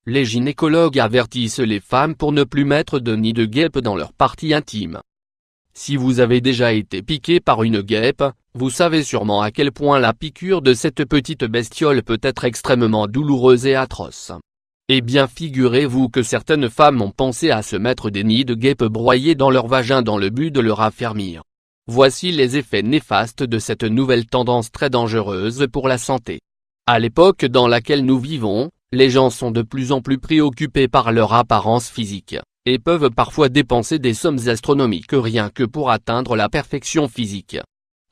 les gynécologues avertissent les femmes pour ne plus mettre de nid de guêpe dans leur partie intime. Si vous avez déjà été piqué par une guêpe, vous savez sûrement à quel point la piqûre de cette petite bestiole peut être extrêmement douloureuse et atroce. Eh bien figurez-vous que certaines femmes ont pensé à se mettre des nids de guêpe broyés dans leur vagin dans le but de le raffermir. Voici les effets néfastes de cette nouvelle tendance très dangereuse pour la santé. À l'époque dans laquelle nous vivons, les gens sont de plus en plus préoccupés par leur apparence physique, et peuvent parfois dépenser des sommes astronomiques rien que pour atteindre la perfection physique.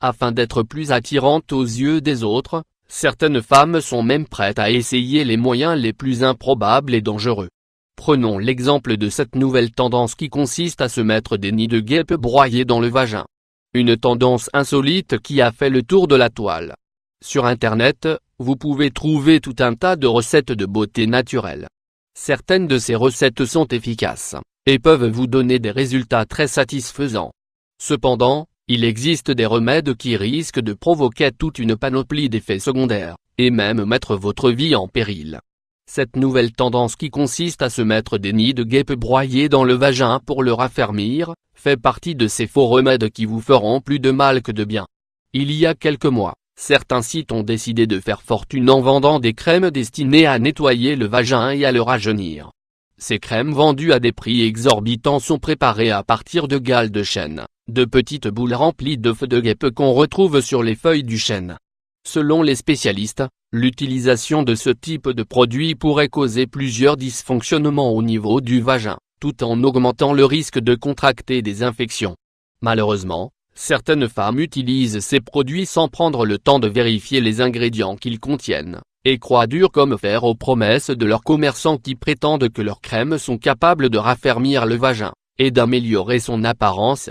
Afin d'être plus attirantes aux yeux des autres, certaines femmes sont même prêtes à essayer les moyens les plus improbables et dangereux. Prenons l'exemple de cette nouvelle tendance qui consiste à se mettre des nids de guêpe broyés dans le vagin. Une tendance insolite qui a fait le tour de la toile. Sur Internet, vous pouvez trouver tout un tas de recettes de beauté naturelle. Certaines de ces recettes sont efficaces, et peuvent vous donner des résultats très satisfaisants. Cependant, il existe des remèdes qui risquent de provoquer toute une panoplie d'effets secondaires, et même mettre votre vie en péril. Cette nouvelle tendance qui consiste à se mettre des nids de guêpe broyés dans le vagin pour le raffermir, fait partie de ces faux remèdes qui vous feront plus de mal que de bien. Il y a quelques mois, certains sites ont décidé de faire fortune en vendant des crèmes destinées à nettoyer le vagin et à le rajeunir. Ces crèmes vendues à des prix exorbitants sont préparées à partir de gales de chêne, de petites boules remplies d'œufs de guêpe qu'on retrouve sur les feuilles du chêne. Selon les spécialistes, l'utilisation de ce type de produit pourrait causer plusieurs dysfonctionnements au niveau du vagin, tout en augmentant le risque de contracter des infections. Malheureusement, certaines femmes utilisent ces produits sans prendre le temps de vérifier les ingrédients qu'ils contiennent, et croient dur comme fer aux promesses de leurs commerçants qui prétendent que leurs crèmes sont capables de raffermir le vagin, et d'améliorer son apparence.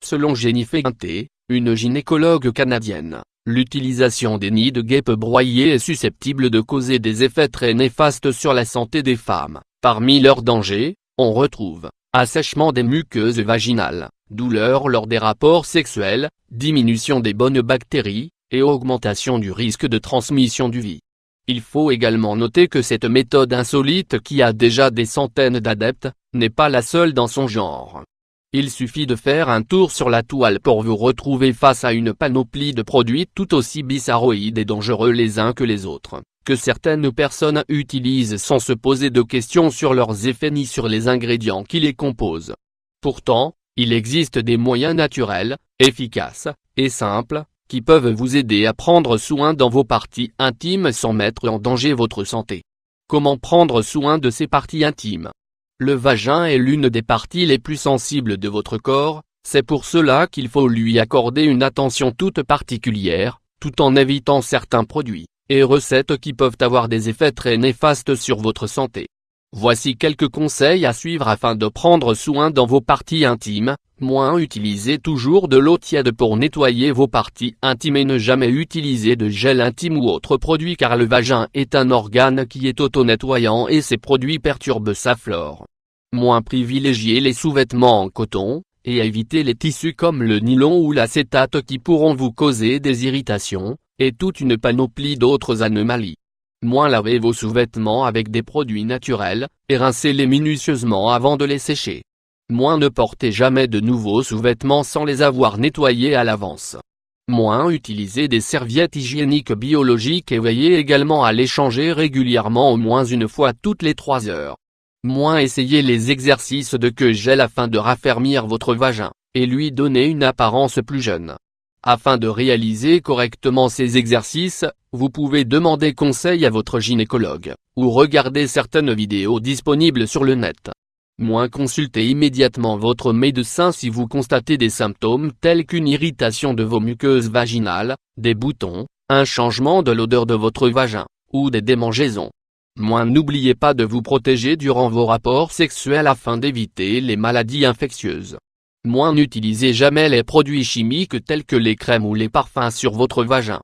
Selon Jennifer Guinté, une gynécologue canadienne, l'utilisation des nids de guêpe broyés est susceptible de causer des effets très néfastes sur la santé des femmes. Parmi leurs dangers, on retrouve assèchement des muqueuses vaginales, douleurs lors des rapports sexuels, diminution des bonnes bactéries, et augmentation du risque de transmission du VIH. Il faut également noter que cette méthode insolite qui a déjà des centaines d'adeptes, n'est pas la seule dans son genre. Il suffit de faire un tour sur la toile pour vous retrouver face à une panoplie de produits tout aussi bizarroïdes et dangereux les uns que les autres, que certaines personnes utilisent sans se poser de questions sur leurs effets ni sur les ingrédients qui les composent. Pourtant, il existe des moyens naturels, efficaces, et simples, qui peuvent vous aider à prendre soin dans vos parties intimes sans mettre en danger votre santé. Comment prendre soin de ces parties intimes? Le vagin est l'une des parties les plus sensibles de votre corps, c'est pour cela qu'il faut lui accorder une attention toute particulière, tout en évitant certains produits et recettes qui peuvent avoir des effets très néfastes sur votre santé. Voici quelques conseils à suivre afin de prendre soin dans vos parties intimes. Utilisez toujours de l'eau tiède pour nettoyer vos parties intimes et ne jamais utiliser de gel intime ou autre produit car le vagin est un organe qui est auto-nettoyant et ces produits perturbent sa flore. Privilégiez les sous-vêtements en coton, et évitez les tissus comme le nylon ou l'acétate qui pourront vous causer des irritations, et toute une panoplie d'autres anomalies. Lavez vos sous-vêtements avec des produits naturels, et rincez-les minutieusement avant de les sécher. Ne portez jamais de nouveaux sous-vêtements sans les avoir nettoyés à l'avance. Utilisez des serviettes hygiéniques biologiques et veillez également à les changer régulièrement au moins une fois toutes les 3 heures. Essayez les exercices de queue gel afin de raffermir votre vagin, et lui donner une apparence plus jeune. Afin de réaliser correctement ces exercices, vous pouvez demander conseil à votre gynécologue, ou regarder certaines vidéos disponibles sur le net. Consultez immédiatement votre médecin si vous constatez des symptômes tels qu'une irritation de vos muqueuses vaginales, des boutons, un changement de l'odeur de votre vagin, ou des démangeaisons. N'oubliez pas de vous protéger durant vos rapports sexuels afin d'éviter les maladies infectieuses. N'utilisez jamais les produits chimiques tels que les crèmes ou les parfums sur votre vagin.